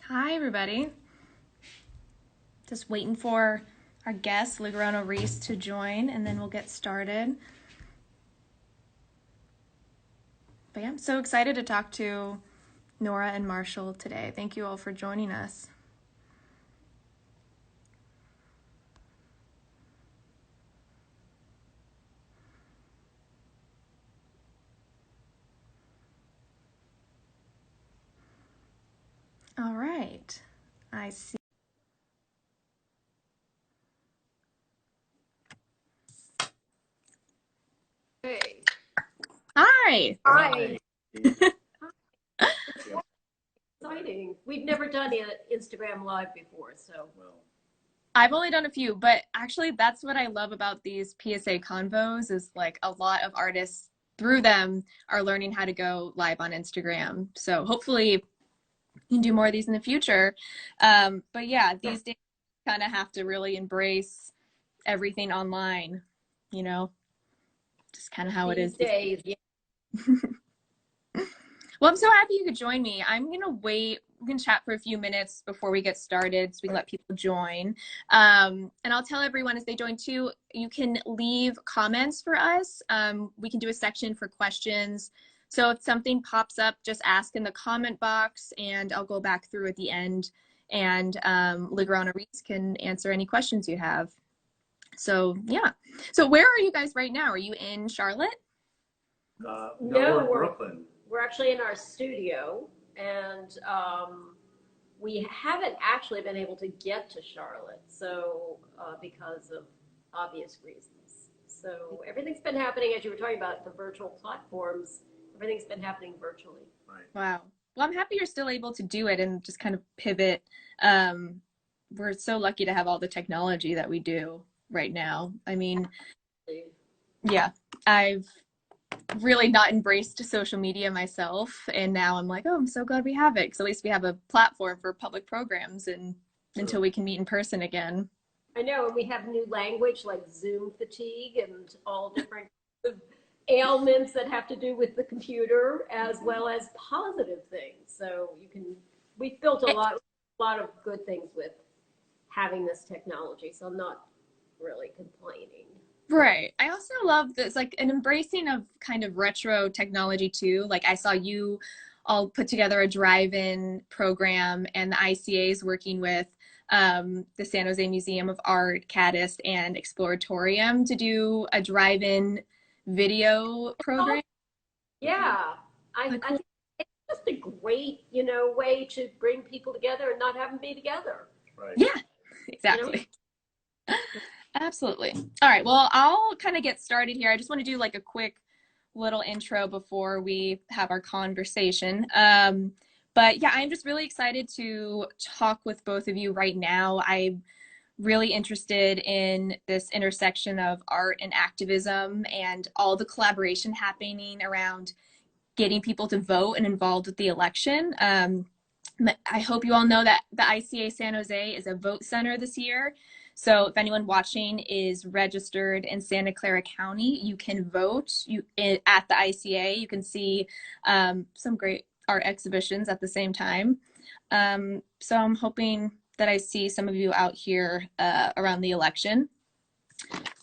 Hi, everybody. Just waiting for our guest, LigoranoReese, to join, and then we'll get started. But yeah, I'm so excited to talk to Nora and Marshall today. Thank you all for joining us. All right. I see. Hey. Hi. Hi. Exciting. We've never done an Instagram Live before, so. I've only done a few, but actually that's what I love about these PSA convos is like a lot of artists through them are learning how to go live on Instagram. So hopefully you can do more of these in the future. But yeah, these days you kind of have to really embrace everything online, you know, just kind of how it is. These days, yeah. Well, I'm so happy you could join me. I'm going to wait. We can chat for a few minutes before we get started so we can let people join. And I'll tell everyone as they join too, you can leave comments for us. We can do a section for questions. So if something pops up, just ask in the comment box and I'll go back through at the end and LigoranoReese can answer any questions you have. So yeah. So where are you guys right now? Are you in Charlotte? No, No, we're in Brooklyn. We're actually in our studio, and we haven't actually been able to get to Charlotte, so because of obvious reasons. So everything's been happening, as you were talking about, the virtual platforms, everything's been happening virtually. Right. Wow. Well, I'm happy you're still able to do it and just kind of pivot. We're so lucky to have all the technology that we do right now. I mean, yeah, I've really not embraced social media myself, and now I'm like, oh, I'm so glad we have it, because at least we have a platform for public programs and until we can meet in person again. I know, and we have new language like Zoom fatigue and all different ailments that have to do with the computer, as well as positive things. So we've built a lot of good things with having this technology. So I'm not really complaining. Right. I also love this, like an embracing of kind of retro technology too. Like I saw you all put together a drive-in program, and the ICA is working with the San Jose Museum of Art, Caddis, and Exploratorium to do a drive-in video program. Yeah, I think it's just a great, way to bring people together and not have them be together. Right. Yeah, exactly. Absolutely. All right. Well, I'll kind of get started here. I just want to do like a quick little intro before we have our conversation. But yeah, I'm just really excited to talk with both of you right now. I'm really interested in this intersection of art and activism and all the collaboration happening around getting people to vote and involved with the election. I hope you all know that the ICA San Jose is a vote center this year. So if anyone watching is registered in Santa Clara County, you can vote at the ICA. You can see some great art exhibitions at the same time. So I'm hoping that I see some of you out here around the election.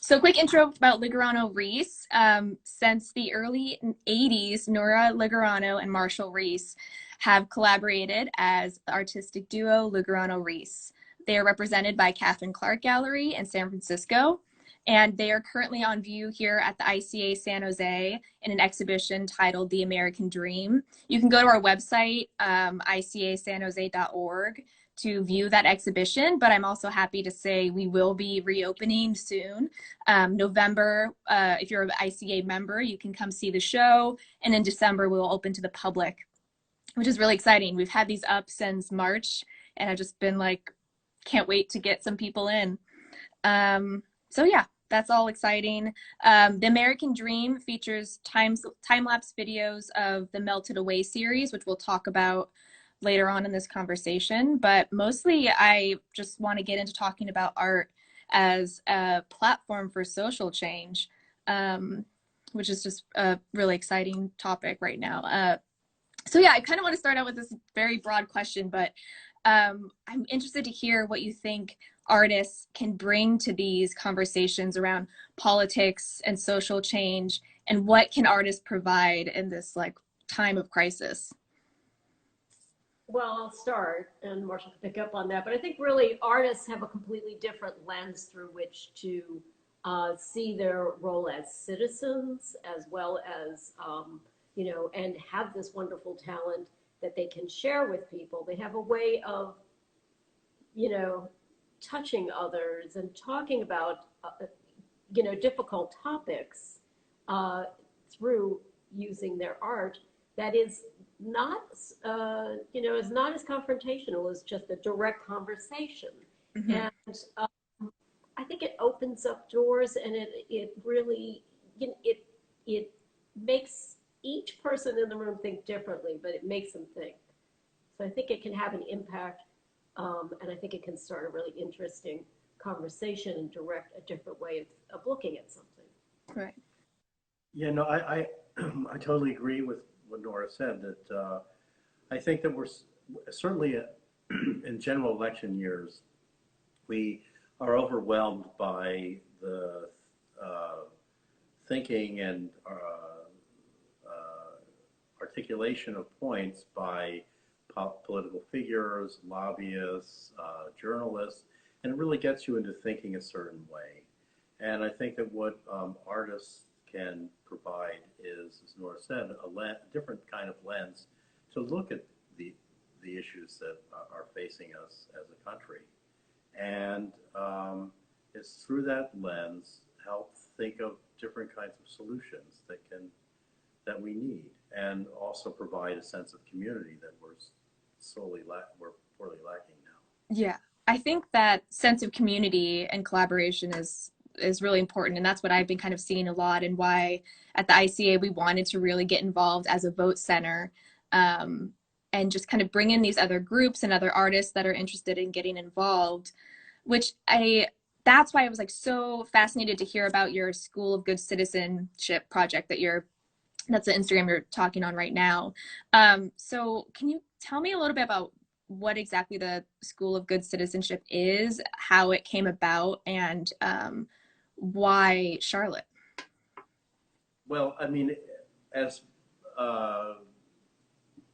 So quick intro about LigoranoReese. Since the early 80s, Nora Ligorano and Marshall Reese have collaborated as the artistic duo LigoranoReese. They are represented by Catharine Clark Gallery in San Francisco, and they are currently on view here at the ICA San Jose in an exhibition titled The American Dream. You can go to our website, icasanjose.org, to view that exhibition, but I'm also happy to say we will be reopening soon. November, if you're an ICA member, you can come see the show, and in December we'll open to the public, which is really exciting. We've had these up since March, and I've just been like, can't wait to get some people in. So yeah, that's all exciting. The American Dream features time-lapse videos of the Melted Away series, which we'll talk about later on in this conversation. But mostly I just want to get into talking about art as a platform for social change, which is just a really exciting topic right now. So yeah, I kind of want to start out with this very broad question, but I'm interested to hear what you think artists can bring to these conversations around politics and social change, and what can artists provide in this like time of crisis? Well, I'll start, and Marshall can pick up on that. But I think really artists have a completely different lens through which to see their role as citizens, as well as, and have this wonderful talent that they can share with people. They have a way of, touching others and talking about, difficult topics through using their art that is not, is not as confrontational as just a direct conversation. Mm-hmm. And I think it opens up doors, and it really, it makes each person in the room think differently, but it makes them think. So I think it can have an impact, and I think it can start a really interesting conversation and direct a different way of looking at something. Right. Yeah, no, I totally agree with what Nora said, that I think that we're certainly in general election years, we are overwhelmed by the thinking and articulation of points by political figures, lobbyists, journalists, and it really gets you into thinking a certain way. And I think that what artists can provide is, as Nora said, a different kind of lens to look at the issues that are facing us as a country. And it's through that lens help think of different kinds of solutions that we need, and also provide a sense of community that we're poorly lacking now. Yeah, I think that sense of community and collaboration is really important, and that's what I've been kind of seeing a lot, and why at the ICA we wanted to really get involved as a vote center, and just kind of bring in these other groups and other artists that are interested in getting involved, that's why I was like so fascinated to hear about your School of Good Citizenship project that's the Instagram you're talking on right now. So can you tell me a little bit about what exactly the School of Good Citizenship is, how it came about, and why Charlotte? Well, I mean, as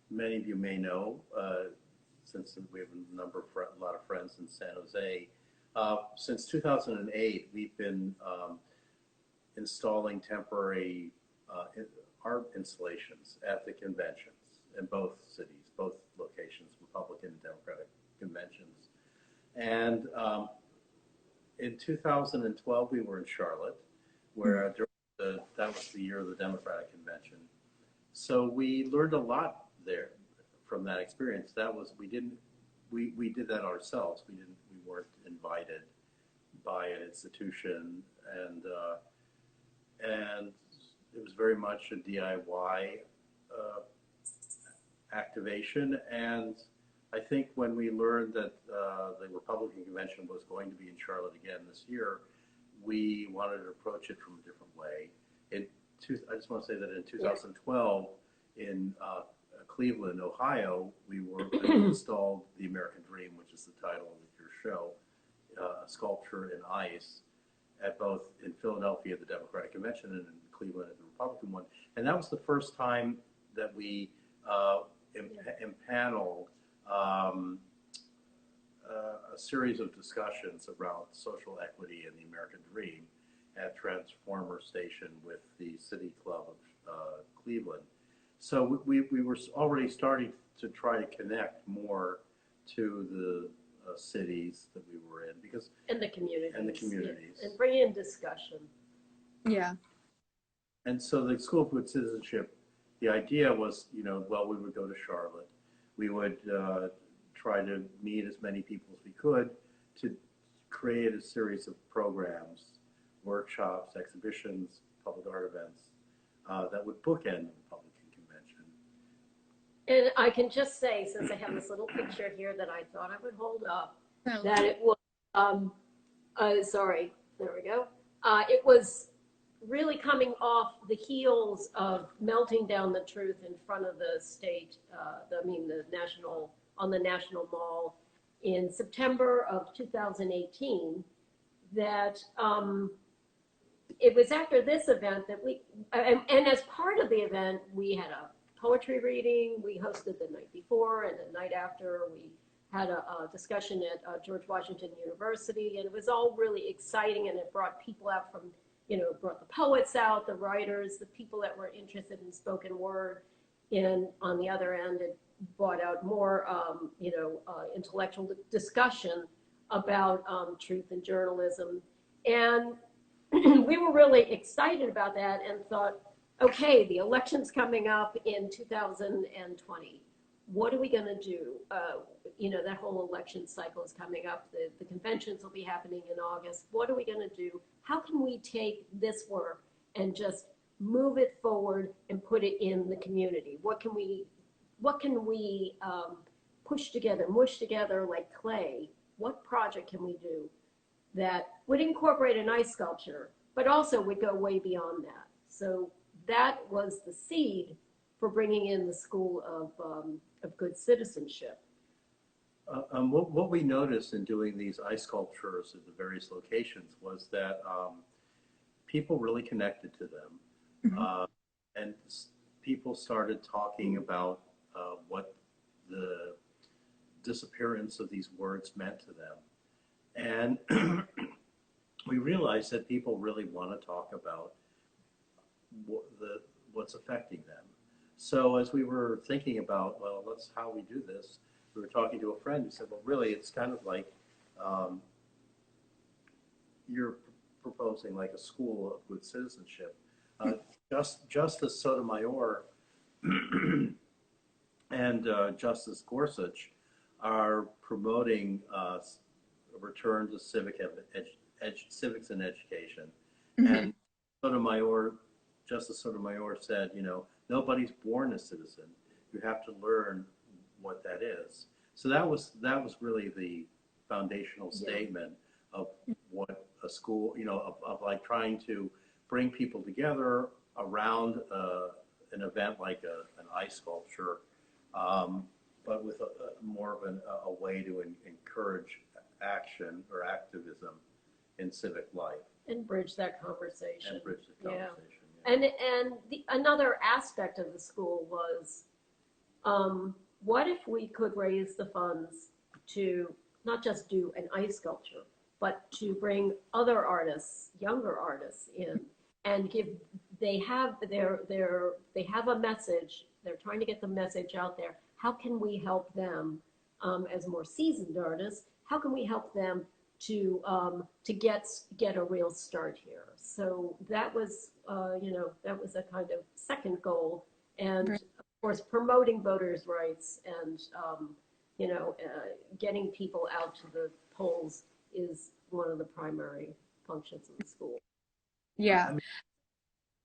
many of you may know, since we have a lot of friends in San Jose, since 2008, we've been installing temporary art installations at the conventions in both cities, both locations, Republican and Democratic conventions. And in 2012, we were in Charlotte, where that was the year of the Democratic convention. So we learned a lot there from that experience. We did that ourselves. We weren't invited by an institution, and it was very much a DIY activation. And I think when we learned that the Republican convention was going to be in Charlotte again this year, we wanted to approach it from a different way. I just want to say that in 2012, in Cleveland, Ohio, we installed The American Dream, which is the title of your show, a sculpture in ice, in Philadelphia at the Democratic Convention and in Cleveland at the Republican one. And that was the first time that we impaneled a series of discussions around social equity and the American Dream at Transformer Station with the City Club of Cleveland. So we were already starting to try to connect more to the cities that we were in, and the communities, yeah, and bring in discussion. Yeah. And so the School of Good Citizenship, the idea was, we would go to Charlotte. We would try to meet as many people as we could to create a series of programs, workshops, exhibitions, public art events that would bookend the Republican convention. And I can just say, since I have this little picture here that I thought I would hold up, that it was, sorry, there we go. It was really coming off the heels of melting down the truth in front of the state, the National on the National Mall in September of 2018, that it was after this event that and as part of the event, we had a poetry reading. We hosted the night before, and the night after we had a discussion at George Washington University, and it was all really exciting, and it brought people out from, brought the poets out, the writers, the people that were interested in spoken word. And on the other end, it brought out more, intellectual discussion about truth and journalism. And we were really excited about that and thought, okay, the election's coming up in 2020. What are we going to do? That whole election cycle is coming up. The conventions will be happening in August. What are we going to do? How can we take this work and just move it forward and put it in the community? What can we push together, mush together like clay? What project can we do that would incorporate an ice sculpture, but also would go way beyond that? So that was the seed for bringing in the School of Good Citizenship. What we noticed in doing these ice sculptures at the various locations was that people really connected to them. And people started talking about what the disappearance of these words meant to them. And we realized that people really want to talk about what's affecting them. So as we were thinking about, well, how we do this, we were talking to a friend who said, well, really, it's kind of like you're proposing like a school of good citizenship. Justice Sotomayor and Justice Gorsuch are promoting a return to civics and education. And Justice Sotomayor said, nobody's born a citizen. You have to learn what that is. So that was really the foundational statement of what a school, of like trying to bring people together around an event like an ice sculpture, but with more of a way to encourage action or activism in civic life. And bridge that conversation. And bridge the conversation. Yeah. And another aspect of the school was, what if we could raise the funds to not just do an ice sculpture, but to bring other artists, younger artists in, and they have a message. They're trying to get the message out there. How can we help them as more seasoned artists? How can we help them to get a real start here? So that was that was a kind of second goal, and of course promoting voters' rights and getting people out to the polls is one of the primary functions of the school. Yeah.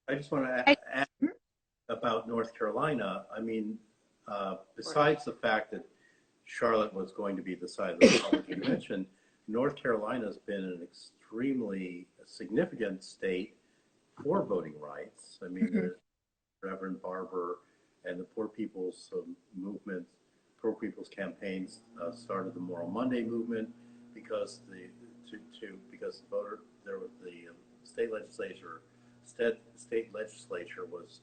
I just want to add about North Carolina. I mean, besides the fact that Charlotte was going to be the site of the college you mentioned, North Carolina has been an extremely significant state for voting rights. I mean, Reverend Barber and the Poor People's movement, Poor People's campaigns started the Moral Monday movement because the state legislature was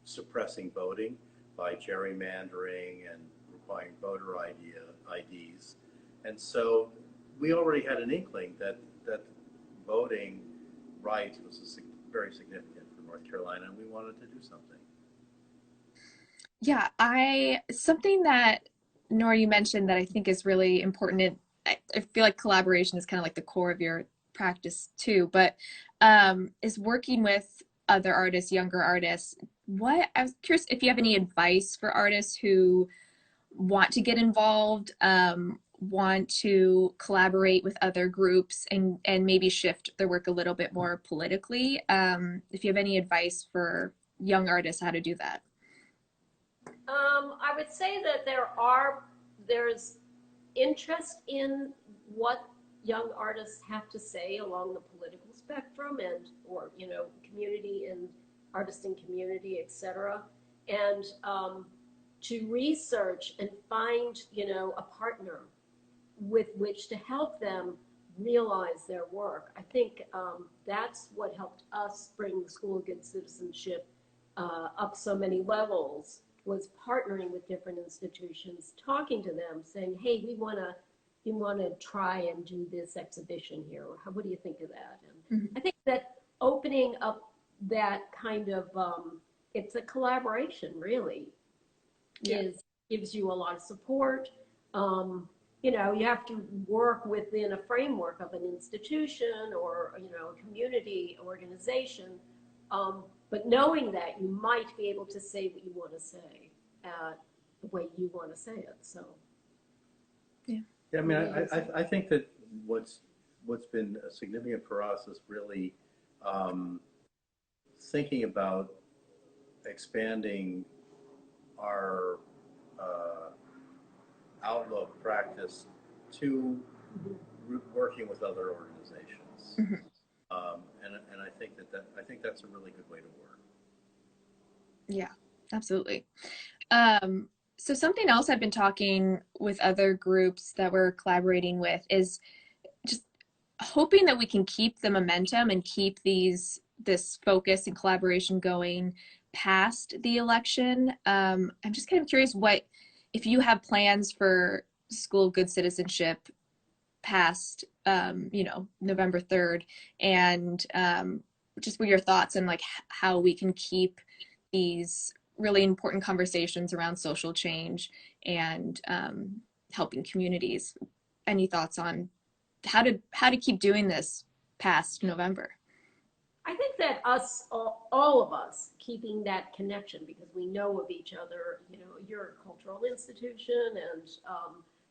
suppressing voting by gerrymandering and requiring voter IDs. And so we already had an inkling that voting rights was very significant for North Carolina, and we wanted to do something. Yeah, something that, Nora, you mentioned that I think is really important, and I feel like collaboration is kind of like the core of your practice too, but is working with other artists, younger artists. I was curious if you have any advice for artists who want to get involved, want to collaborate with other groups and maybe shift their work a little bit more politically. If you have any advice for young artists how to do that. I would say that there's interest in what young artists have to say along the political spectrum or community and artist and community, etc. And to research and find, you know, a partner with which to help them realize their work. I think that's what helped us bring the School of Good Citizenship up so many levels, was partnering with different institutions, talking to them, saying, hey, we want to try and do this exhibition here. What do you think of that? And I think that opening up that kind of, it's a collaboration, really, gives you a lot of support. You know, you have to work within a framework of an institution or, you know, a community organization. But knowing that, you might be able to say what you want to say the way you want to say it. So, yeah, I mean, I think that what's been significant for us is really thinking about expanding our outlook practice to working with other organizations, and I think I think that's a really good way to work. Yeah, absolutely. So something else I've been talking with other groups that we're collaborating with is just hoping that we can keep the momentum and keep this focus and collaboration going past the election. I'm just kind of curious if you have plans for School of Good Citizenship past, you know, November 3rd, and just what your thoughts on like how we can keep these really important conversations around social change and helping communities. Any thoughts on how to keep doing this past November? I think that all of us, keeping that connection, because we know of each other. You know, you're a cultural institution, and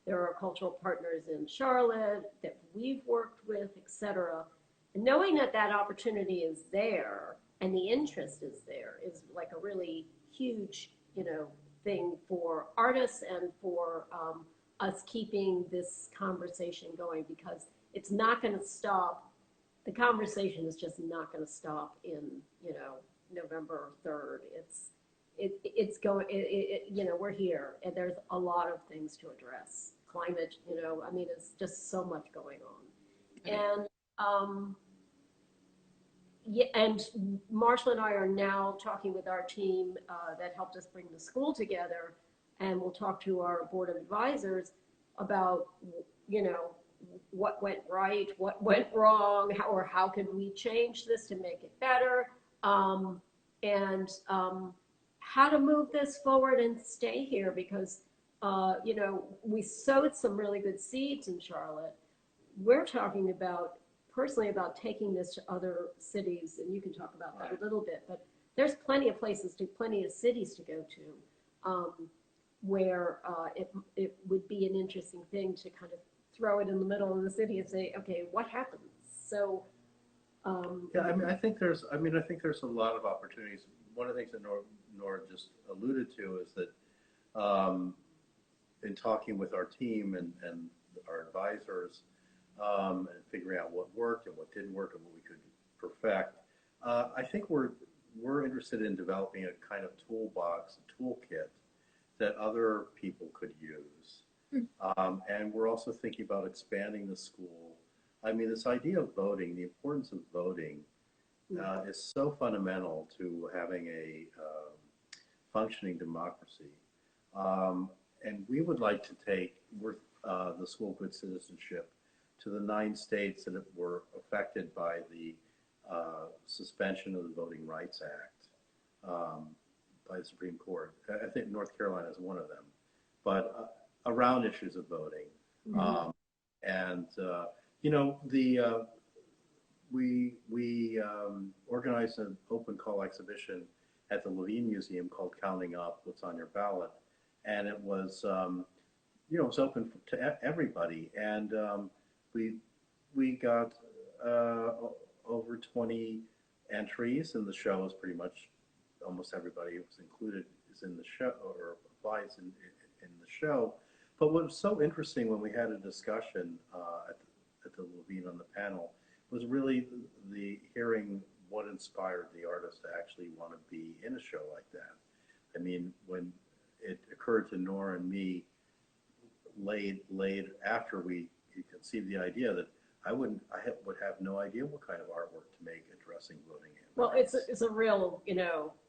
there are cultural partners in Charlotte that we've worked with, etc. And knowing that that opportunity is there and the interest is there is like a really huge, you know, thing for artists and for us keeping this conversation going, because it's not going to stop. The conversation is just not going to stop in, you know, November 3rd. It's going, you know, we're here, and there's a lot of things to address. Climate, you know, I mean, it's just so much going on. And yeah, and Marshall and I are now talking with our team that helped us bring the school together, and we'll talk to our board of advisors about, you know, what went right, what went wrong, how can we change this to make it better, and how to move this forward and stay here, because you know, we sowed some really good seeds in Charlotte. We're talking about, personally, about taking this to other cities, and you can talk about that a little bit, but there's plenty of plenty of cities to go to where it would be an interesting thing to kind of throw it in the middle of the city and say, okay, what happens? So, yeah, I mean, I think there's a lot of opportunities. One of the things that Nora just alluded to is that in talking with our team and our advisors and figuring out what worked and what didn't work and what we could perfect, I think we're interested in developing a kind of toolbox, a toolkit that other people could use. And we're also thinking about expanding the school. I mean, this idea of voting, the importance of voting, is so fundamental to having a functioning democracy. And we would like to take the School of Good Citizenship to the 9 states that were affected by the suspension of the Voting Rights Act by the Supreme Court. I think North Carolina is one of them. But around issues of voting. And, you know, we organized an open call exhibition at the Levine Museum called Counting Up What's on Your Ballot. And it was, you know, it was open to everybody. And we got over 20 entries, and the show is pretty much almost everybody who was included is in the show or applies in the show. But what was so interesting when we had a discussion at the Levine on the panel was really the hearing what inspired the artist to actually want to be in a show like that. I mean, when it occurred to Nora and me late after we conceived the idea that I would have no idea what kind of artwork to make addressing voting. Well, it's a real,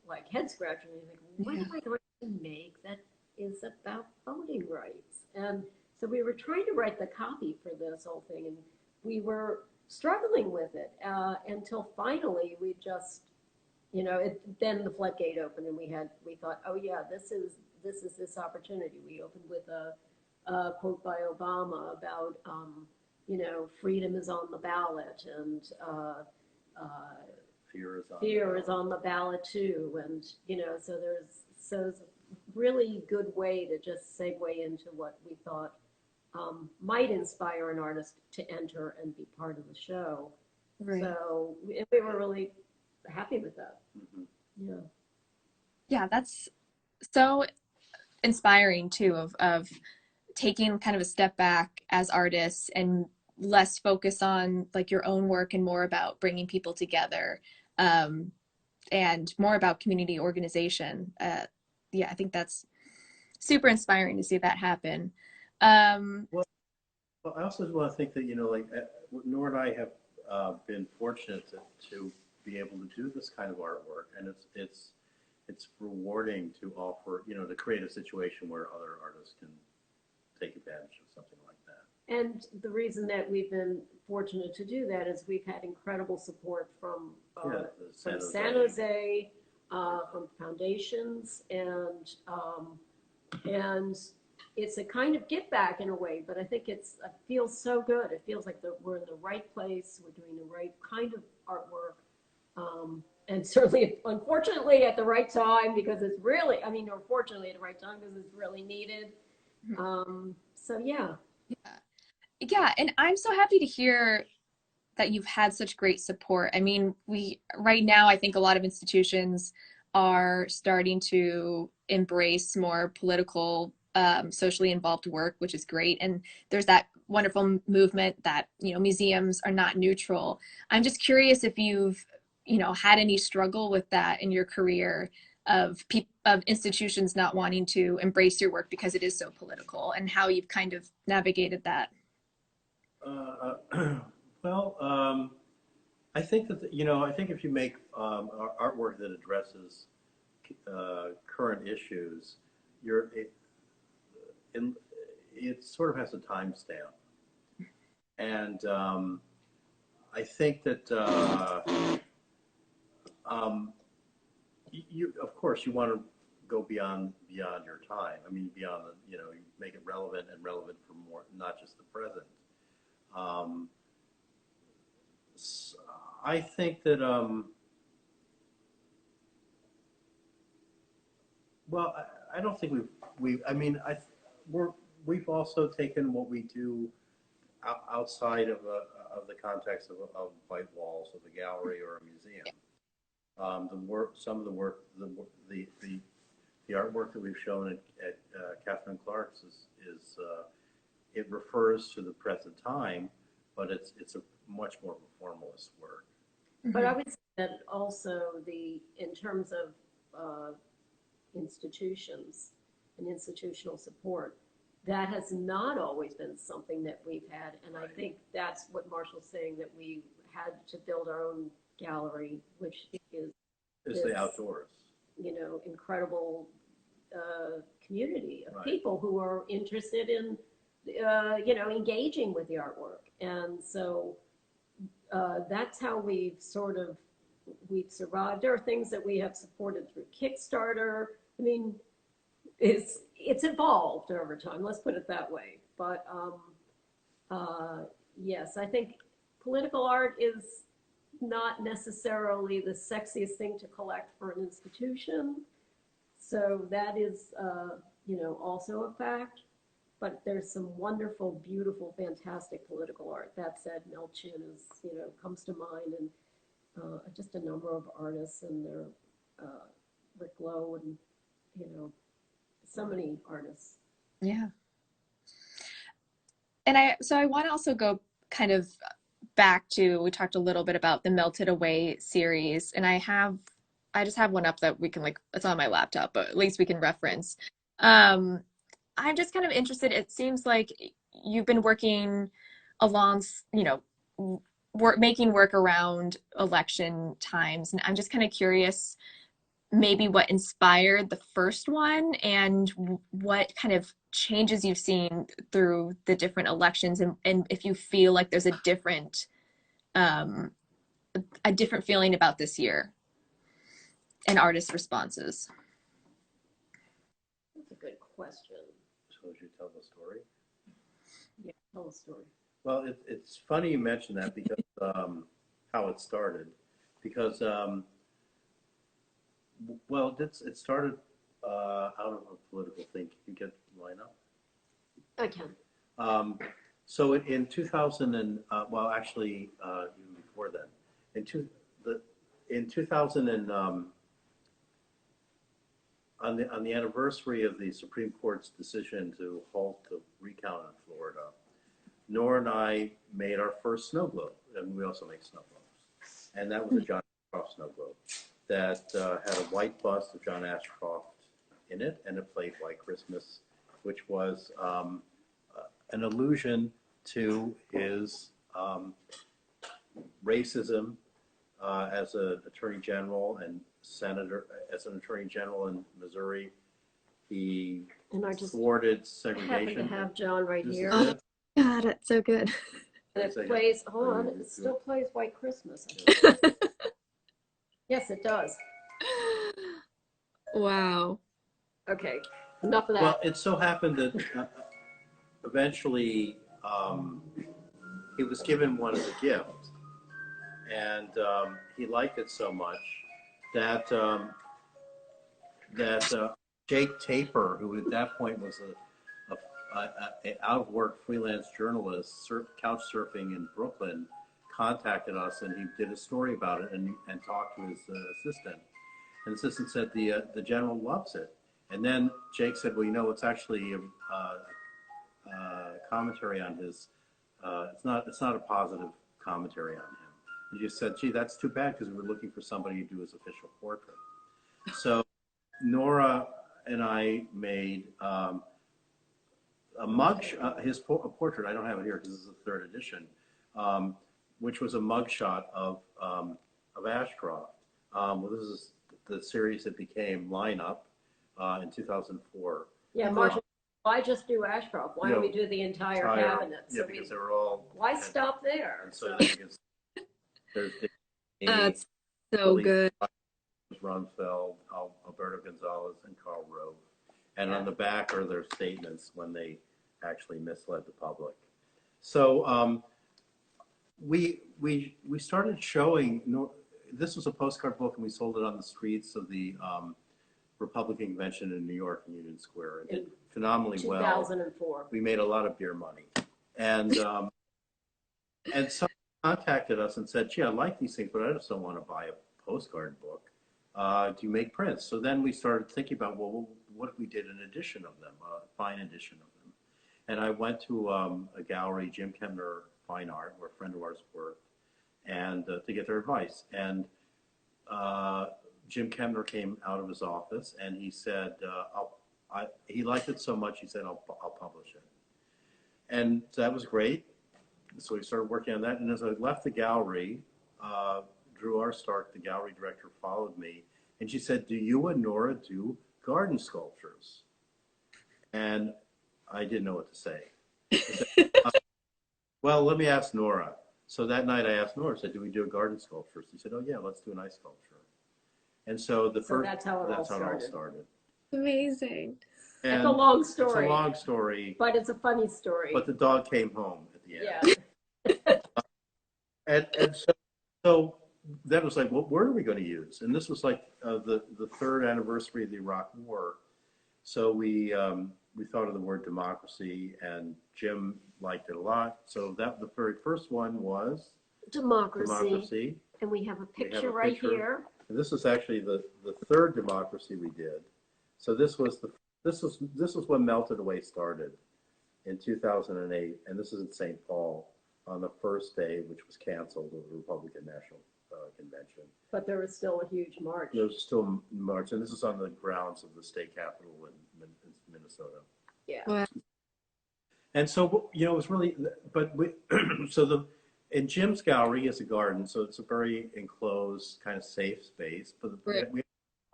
like head scratcher. You think, what am I going to make that is about voting rights? And so we were trying to write the copy for this whole thing, and we were struggling with it until finally we just, then the floodgate opened, and we thought, oh yeah, this is this opportunity. We opened with a quote by Obama about, freedom is on the ballot, and fear is on the ballot too, and so it's a really good way to just segue into what we thought might inspire an artist to enter and be part of the show. Right. So we were really happy with that. Mm-hmm. Yeah, that's so inspiring too, of taking kind of a step back as artists and less focus on like your own work and more about bringing people together, and more about community organization. Yeah, I think that's super inspiring to see that happen. Well, I also want to think that, Nora and I have been fortunate to be able to do this kind of artwork, and it's rewarding to offer, to create a situation where other artists can take advantage of something like that. And the reason that we've been fortunate to do that is we've had incredible support from San Jose, from foundations, and it's a kind of give back in a way, but I think it feels so good. It feels like we're in the right place. We're doing the right kind of artwork. And certainly, unfortunately, at the right time, because it's really, or fortunately at the right time because it's really needed. So yeah. Yeah, and I'm so happy to hear that you've had such great support. I mean, right now, I think a lot of institutions are starting to embrace more political, socially involved work, which is great. And there's that wonderful movement that, museums are not neutral. I'm just curious if you've, had any struggle with that in your career of institutions not wanting to embrace your work because it is so political, and how you've kind of navigated that. Well, I think that, I think if you make artwork that addresses current issues, it sort of has a timestamp. And I think that of course, you want to go beyond your time. I mean, beyond you make it relevant for more, not just the present. I think that, well, I don't think we've also taken what we do outside of the context of white walls of a gallery or a museum. Some of the work, the artwork that we've shown at Catharine Clark's is it refers to the present time, but it's a much more formalist work. But I would say that also in terms of institutions and institutional support, that has not always been something that we've had. And I think that's what Marshall's saying, that we had to build our own gallery, which is the outdoors. Incredible community of people who are interested in, engaging with the artwork. And so that's how we've survived. There are things that we have supported through Kickstarter. I mean, it's evolved over time, let's put it that way. But yes, I think political art is not necessarily the sexiest thing to collect for an institution. So that is, also a fact. But there's some wonderful, beautiful, fantastic political art. That said, Mel Chin comes to mind, and just a number of artists, and their Rick Lowe, and so many artists. Yeah. And I want to also go kind of back to, we talked a little bit about the Melted Away series, and I just have one up that we can, it's on my laptop, but at least we can reference. I'm just kind of interested. It seems like you've been working along, you know, making work around election times. And I'm just kind of curious, maybe what inspired the first one and what kind of changes you've seen through the different elections, and if you feel like there's um, a different feeling about this year and artist responses. That's a good question. So would you tell the story? Yeah, tell the story. Well, it's funny you mention that because how it started, because well, it started out of a political thing. Can you get the line up? I can. So in 2000 and well, actually even before then, in 2000 and on the anniversary of the Supreme Court's decision to halt the recount in Florida, Nora and I made our first snow globe, and we also make snow globes. And that was a John Ashcroft snow globe that had a white bust of John Ashcroft in it, and it played White Christmas, which was an allusion to his racism as an attorney general and senator. As an attorney general in Missouri, he thwarted segregation. Happen to have John right here. Oh, God, that's so good. And it plays, hold on, it still plays White Christmas. Yes, it does. Wow. Okay, enough of that. Well, it so happened that eventually he was given one as a gift, and he liked it so much that Jake Taper, who at that point was an out-of-work freelance journalist, couch surfing in Brooklyn, contacted us, and he did a story about it and talked to his assistant. And the assistant said the general loves it. And then Jake said, well, you know, it's actually a commentary on his. It's not a positive commentary on him. And you said, gee, that's too bad because we were looking for somebody to do his official portrait. So Nora and I made a portrait. I don't have it here because this is the third edition, which was a mugshot of Ashcroft. Well, this is the series that became Lineup in 2004. Yeah, Marshall, why just do Ashcroft? Why don't we do the entire cabinet? Yeah, because they were all. Why stop there? And so there's That's so good. Rumsfeld, Alberto Gonzalez, and Karl Rove. And on the back are their statements when they actually misled the public. So we started showing. This was a postcard book, and we sold it on the streets of the Republican convention in New York in Union Square. It did phenomenally 2004. well. We made a lot of beer money, and someone contacted us and said, "Gee, I like these things, but I just don't want to buy a postcard book. Do you make prints?" So then we started thinking about, well, what if we did an edition of them, a fine edition of them? And I went to a gallery, Jim Kempner Fine Art, where a friend of ours worked, and to get their advice. And Jim Kempner came out of his office, and he said, he liked it so much, he said, I'll publish it. And that was great. So we started working on that. And as I left the gallery, Drew R. Stark, the gallery director, followed me, and she said, do you and Nora do garden sculptures? And I didn't know what to say. I said, well, let me ask Nora. So that night I asked Nora, I said, do we do a garden sculpture? She said, oh yeah, let's do an ice sculpture. And so that's how it all started. Amazing. And it's a long story. It's a long story. But it's a funny story. But the dog came home at the end. Yeah. and so that was like, what word are we going to use? And this was like the third anniversary of the Iraq War. So we thought of the word democracy, and Jim liked it a lot. So the very first one was democracy. And we have a picture right here. And this is actually the third democracy we did. So this was when Melted Away started in 2008, and this is in St. Paul on the first day, which was canceled of the Republican National Convention. But there was still a huge march. There was still a march, and this is on the grounds of the state capitol in Minnesota. Yeah. Wow. And so, you know, it was really, but we, in Jim's gallery is a garden, so it's a very enclosed, kind of safe space, but Right. we have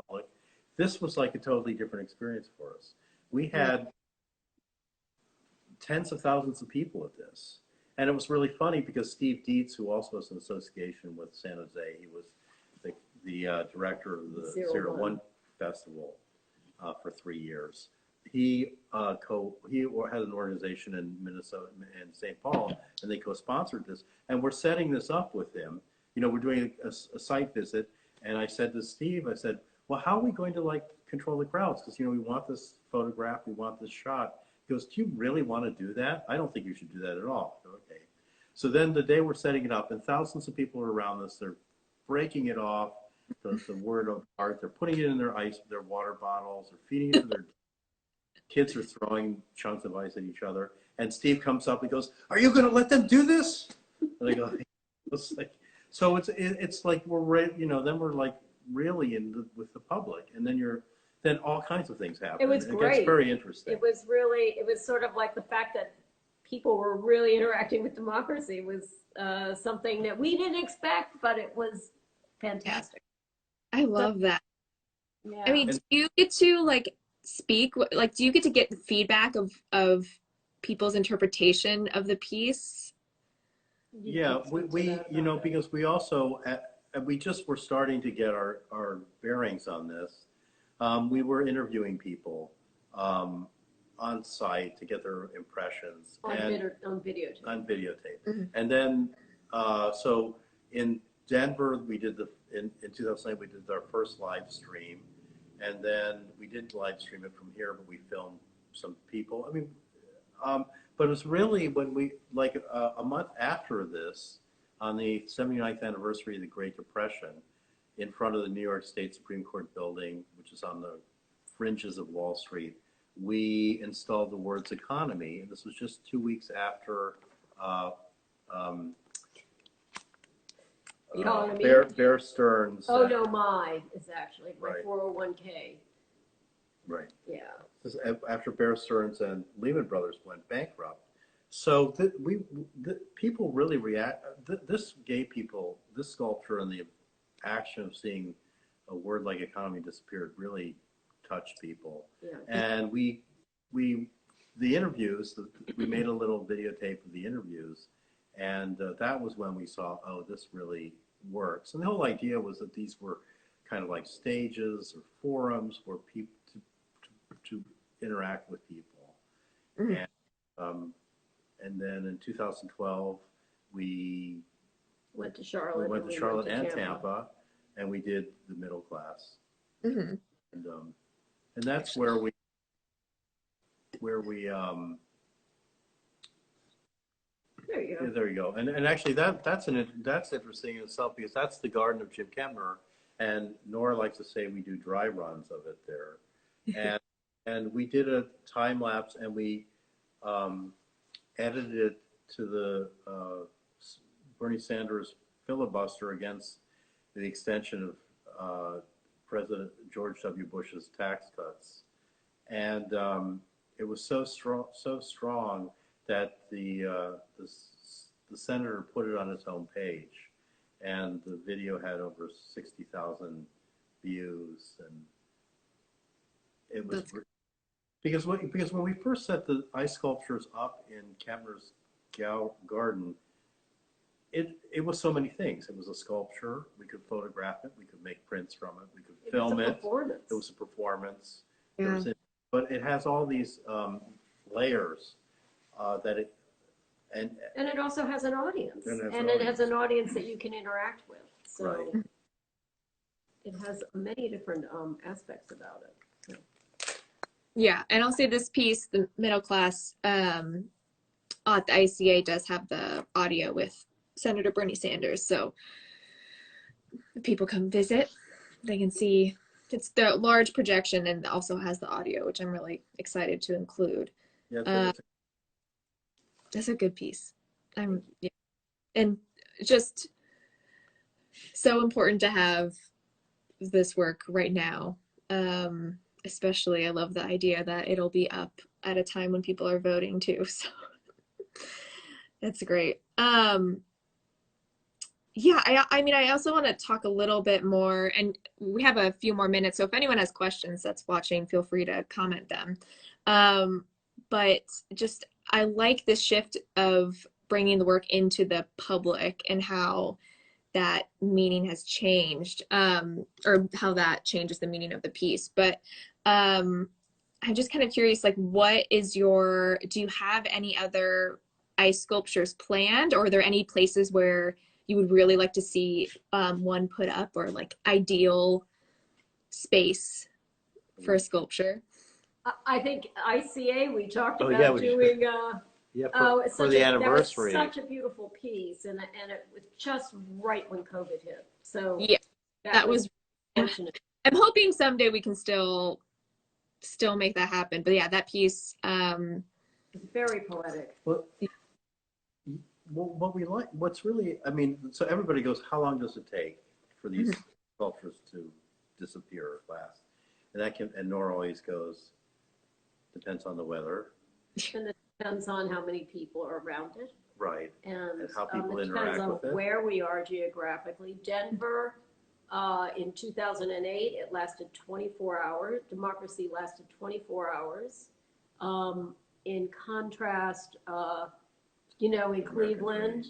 public. This was like a totally different experience for us. We had tens of thousands of people at this. And it was really funny because Steve Dietz, who also has an association with San Jose, he was the director of the Zero One Festival for 3 years. He had an organization in Minnesota and St. Paul, and they co-sponsored this. And we're setting this up with him. You know, we're doing a site visit, and I said to Steve, I said, well, how are we going to like control the crowds? Because, you know, we want this photograph, we want this shot. He goes, do you really want to do that? I don't think you should do that at all. Okay. So then the day we're setting it up, and thousands of people are around us, they're breaking it off, the word of art, they're putting it in their water bottles, they're feeding it to their kids, are throwing chunks of ice at each other. And Steve comes up and goes, are you going to let them do this? And I go, it's like, so it's like we're, you know, then we're like really with the public, and then all kinds of things happen. It was great. It gets very interesting. It was sort of like the fact that people were really interacting with democracy was something that we didn't expect, but it was fantastic. I love that. Yeah. I mean, do you get to like speak, like, do you get to get the feedback of people's interpretation of the piece? Yeah, we you know, because we also, we just were starting to get our bearings on this. We were interviewing people on site to get their impressions. On videotape. On videotape. Mm-hmm. And then, so in Denver, we did in 2008, we did our first live stream. And then we did live stream it from here, but we filmed some people. I mean, but it was really when we, like a month after this, on the 79th anniversary of the Great Depression, in front of the New York State Supreme Court building, which is on the fringes of Wall Street, we installed the words economy. And this was just 2 weeks after Bear Stearns. Oh, no, my is actually my Right. 401k. Right. Yeah. This is after Bear Stearns and Lehman Brothers went bankrupt. So people really react. This gave people, this sculpture and the action of seeing a word like economy disappeared really touched people. Yeah. And the interviews, we made a little videotape of the interviews, and that was when we saw, oh, this really works. And the whole idea was that these were kind of like stages or forums for people to interact with people. Mm-hmm. And then in 2012, we went to Charlotte. We went to Charlotte and Tampa, and we did the middle class. Mm-hmm. And that's where we there you go. Yeah, there you go. And actually that's interesting in itself, because that's the garden of Jim Kempner, and Nora likes to say we do dry runs of it there. And we did a time lapse, and we edited it to the Bernie Sanders filibuster against the extension of President George W. Bush's tax cuts. And it was so strong that the senator put it on his homepage, and the video had over 60,000 views, and it was because when we first set the ice sculptures up in Kempner's garden, it was so many things. It was a sculpture. We could photograph it. We could make prints from it. We could film it. It was a performance. Yeah. But it has all these layers and it also has an audience, and it has an audience that you can interact with. So right. It has many different aspects about it. So. Yeah, and I'll say this piece, the middle class at the ICA does have the audio with Senator Bernie Sanders. So if people come visit, they can see it's the large projection and also has the audio, which I'm really excited to include. Yeah, that's a good piece. Yeah. And just so important to have this work right now. especially I love the idea that it'll be up at a time when people are voting too. So that's great. Yeah, I mean, I also want to talk a little bit more, and we have a few more minutes, so if anyone has questions that's watching, feel free to comment them. But just, I like this shift of bringing the work into the public and how that meaning has changed, or how that changes the meaning of the piece. But I'm just kind of curious, like, what is your, do you have any other ice sculptures planned, or are there any places where you would really like to see one put up, or like ideal space for a sculpture? I think ICA, we talked Oh, about yeah, we doing, Yeah, it's for such the a, anniversary. that was such a beautiful piece, and it was just right when COVID hit. So Yeah, that was, fortunate. I'm hoping someday we can still make that happen. But yeah, that piece, Very poetic. Well, what we like, what's really, I mean, so everybody goes, how long does it take for these sculptures to disappear or last? And that can, and Nora always goes, depends on the weather. And it depends on how many people are around it. Right. And how people it interact depends on with it. where we are geographically. Denver, in 2008, it lasted 24 hours. Democracy lasted 24 hours. In contrast, in Cleveland,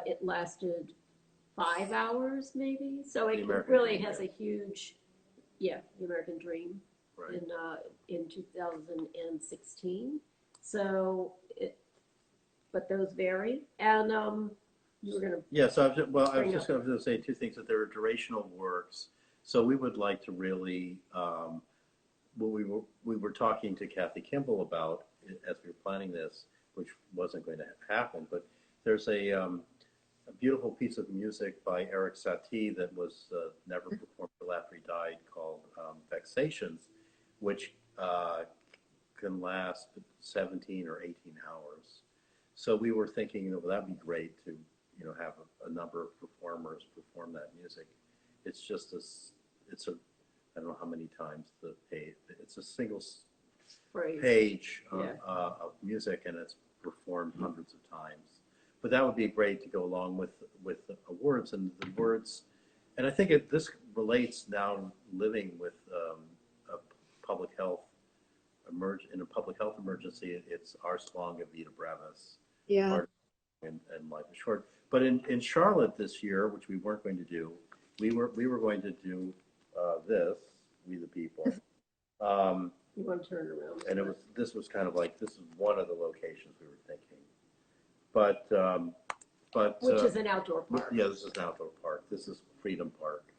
it lasted 5 hours maybe. So it really has a huge, the American Dream, right, in 2016. So, but those vary. And you were going to. Yeah, so I was just going to say two things, that there are durational works. So we would like to really, what we were talking to Kathy Kimball about as we were planning this, which wasn't going to happen, but there's a beautiful piece of music by Eric Satie that was never performed till after he died, called Vexations, which can last 17 or 18 hours. So we were thinking, that'd be great to, have a number of performers perform that music. It's just I don't know how many times it's a single page of music, and it's performed hundreds of times. But that would be great to go along with the words, and the words, and I think this relates now living with a public health in a public health emergency. It's Ars Longa Vita Brevis. Yeah. And life is short. But in Charlotte this year, which we weren't going to do, we were going to do this, We the People. You want to turn it around. And this was kind of like, this is one of the locations we were thinking. But which is an outdoor park. Yeah, this is an outdoor park. This is Freedom Park.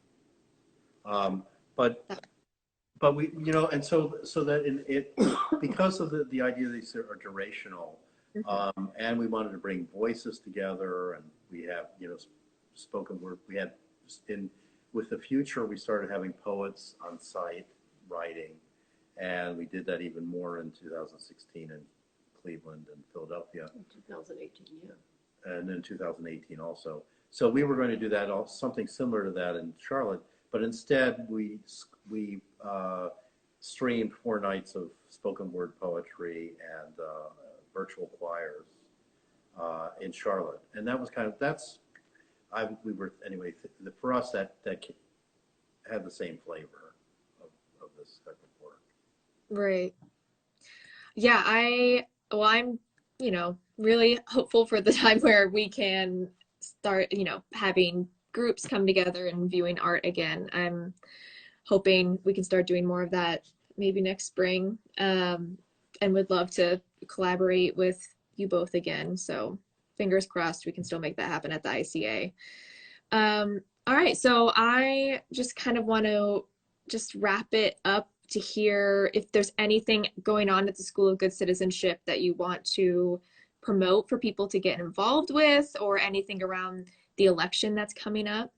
But we, and so that because of the idea that these are durational, and we wanted to bring voices together, and we have, spoken word. We had with the future, we started having poets on site writing, and we did that even more in 2016 in Cleveland and Philadelphia. In 2018, yeah. And in 2018 also. So we were going to do that, something similar to that in Charlotte, but instead we streamed 4 nights of spoken word poetry and virtual choirs in Charlotte, and that was for us that had the same flavor of this type of work. Right. Yeah, I'm, really hopeful for the time where we can start, having groups come together and viewing art again. I'm hoping we can start doing more of that maybe next spring, and would love to collaborate with you both again. So fingers crossed we can still make that happen at the ICA. All right, so I just kind of want to just wrap it up to hear if there's anything going on at the School of Good Citizenship that you want to promote for people to get involved with, or anything around the election that's coming up.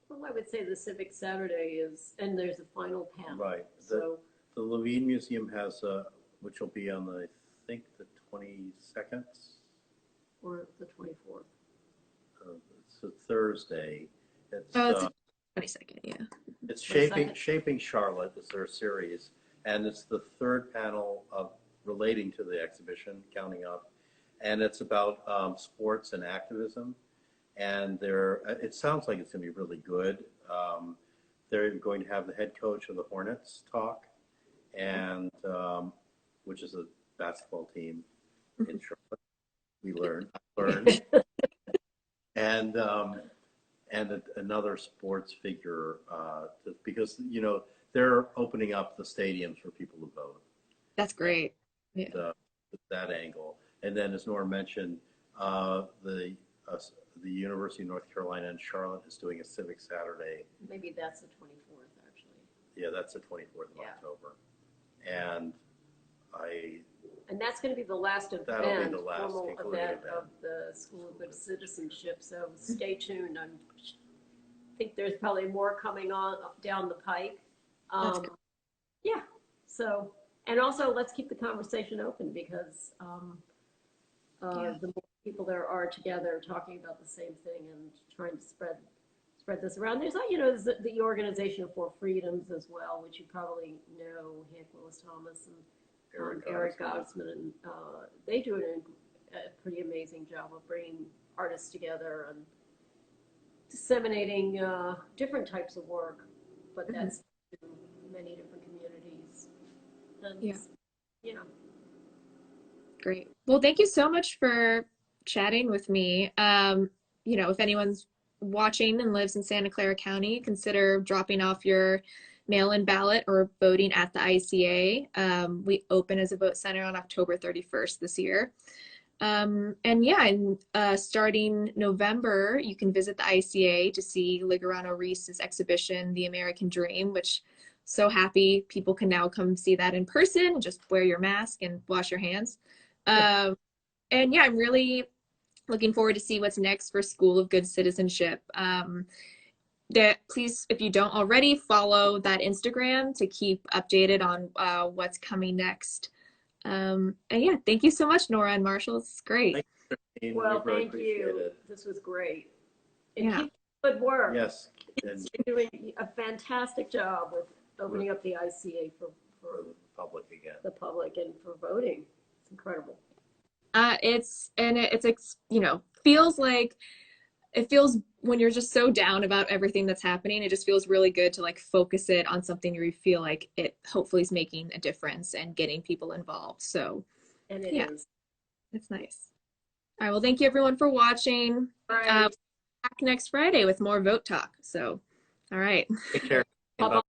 Well, I would say the Civic Saturday and there's a final panel. Right. So the Levine Museum has which will be on I think the 22nd. Or the 24th. It's a Thursday. It's 22nd, yeah. It's 22nd. Shaping Charlotte is their series, and it's the third panel of relating to the exhibition, counting up, and it's about sports and activism. And it sounds like it's going to be really good. They're going to have the head coach of the Hornets talk, and which is a basketball team in Charlotte. I learned, and another sports figure, because they're opening up the stadiums for people to vote. That's great. Yeah. That angle, and then as Nora mentioned, the University of North Carolina in Charlotte is doing a Civic Saturday. Maybe that's the 24th, actually. Yeah, that's the 24th of October, and that's going to be the last that'll be the last formal concluding event of the School of Good Citizenship. So stay tuned. I think there's probably more coming on down the pike. Yeah. So, and also let's keep the conversation open, because the more people there are together talking about the same thing and trying to spread this around. There's the Organization for Freedoms as well, which you probably know, Hank Willis Thomas and Eric Gosman, and they do a pretty amazing job of bringing artists together and disseminating different types of work, but that's to many different communities. And, Great. Well, thank you so much for chatting with me. If anyone's watching and lives in Santa Clara County, consider dropping off your mail-in ballot or voting at the ICA. We open as a vote center on October 31st this year. Starting November, you can visit the ICA to see LigoranoReese's exhibition, The American Dream, which so happy people can now come see that in person and just wear your mask and wash your hands. I'm really looking forward to see what's next for School of Good Citizenship. Please, if you don't already, follow that Instagram to keep updated on what's coming next. Thank you so much, Nora and Marshall. It's great. Well, thank you. This was great. And keep good work. Yes. You're doing a fantastic job with opening up the ICA for the public again. The public and for voting. It's incredible. Feels when you're just so down about everything that's happening, it just feels really good to focus it on something where you feel like it hopefully is making a difference and getting people involved. So, and it is. It's nice. All right. Well, thank you everyone for watching. All right. Back next Friday with more vote talk. So, all right. Take care. Bye-bye.